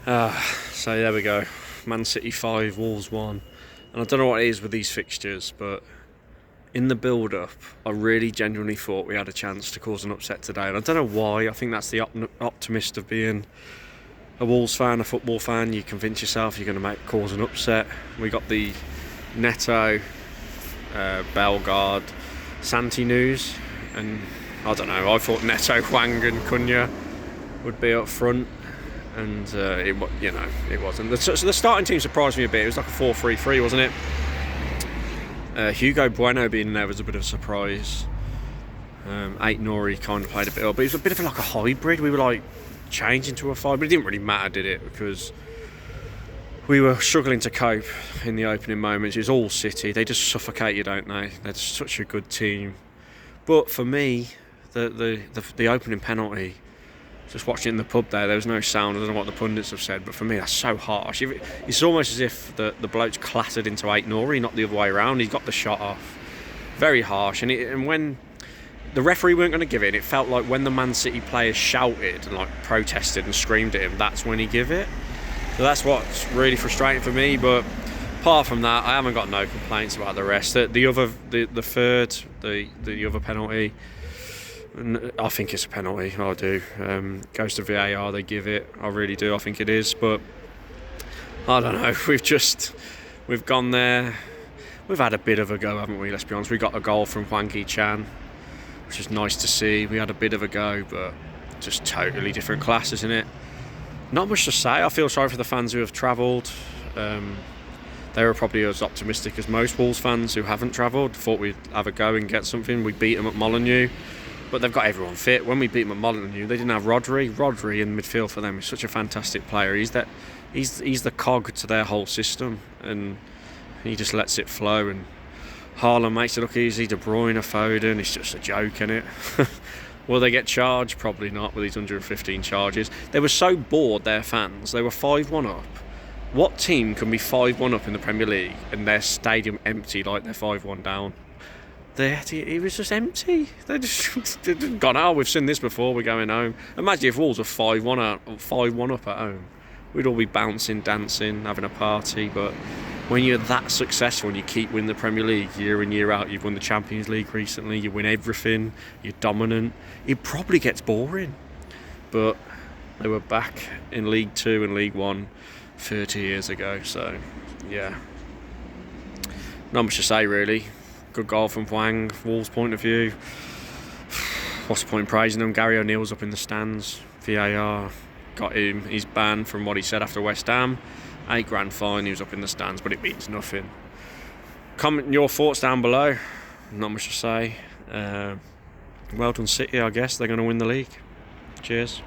So there we go. Man City 5, Wolves 1. And I don't know what it is with these fixtures, but in the build-up, I really genuinely thought we had a chance to cause an upset today. And I don't know why. I think that's the optimist of being a Wolves fan, a football fan. You convince yourself you're going to cause an upset. We got the Neto, Bellegarde, Santi news. And I don't know, I thought Neto, Hwang and Cunha would be up front. And it wasn't. The starting team surprised me a bit. It was like a 4-3-3, wasn't it? Hugo Bueno being there was a bit of a surprise. Aït-Nouri kind of played a bit up, but it was a bit of like a hybrid. We were like changing to a 5, but it didn't really matter, did it? Because we were struggling to cope in the opening moments. It was all City. They just suffocate you, don't they? They're just such a good team. But for me, the opening penalty, just watching it in the pub there was no sound. I don't know what the pundits have said, but for me that's so harsh. It's almost as if the bloke's clattered into Aït-Nouri, not the other way around. He's got the shot off. Very harsh. And when the referee weren't going to give it, it felt like when the Man City players shouted and like protested and screamed at him, that's when he gave it. So that's what's really frustrating for me. But apart from that, I haven't got no complaints about the rest. The other penalty, I think it's a penalty. I do. Goes to VAR, they give it. I really do. I think it is. But I don't know. We've gone there. We've had a bit of a go, haven't we? Let's be honest. We got a goal from Hwang Hee-chan, which is nice to see. We had a bit of a go, but just totally different class, isn't it? Not much to say. I feel sorry for the fans who have travelled. They were probably as optimistic as most Wolves fans who haven't travelled. Thought we'd have a go and get something. We beat them at Molineux. But they've got everyone fit. When we beat them at Molineux, they didn't have Rodri. Rodri in midfield for them is such a fantastic player. He's the cog to their whole system, and he just lets it flow. And Haaland makes it look easy. De Bruyne, Foden, it's just a joke, isn't it? Will they get charged? Probably not with these 115 charges. They were so bored, their fans. They were 5-1 up. What team can be 5-1 up in the Premier League and their stadium empty like they're 5-1 down? It was just empty. They just gone, oh, we've seen this before, we're going home. Imagine if Wolves were 5-1 up at home. We'd all be bouncing, dancing, having a party. But when you're that successful and you keep winning the Premier League year in, year out, you've won the Champions League recently, you win everything, you're dominant, it probably gets boring. But they were back in League 2 and League 1 30 years ago, so yeah. Not much to say, really. Good goal from Hwang, Wolves' point of view. What's the point in praising them? Gary O'Neill's up in the stands. VAR got him. He's banned from what he said after West Ham. £8,000 fine. He was up in the stands, but it means nothing. Comment your thoughts down below. Not much to say. Well done, City. I guess they're going to win the league. Cheers.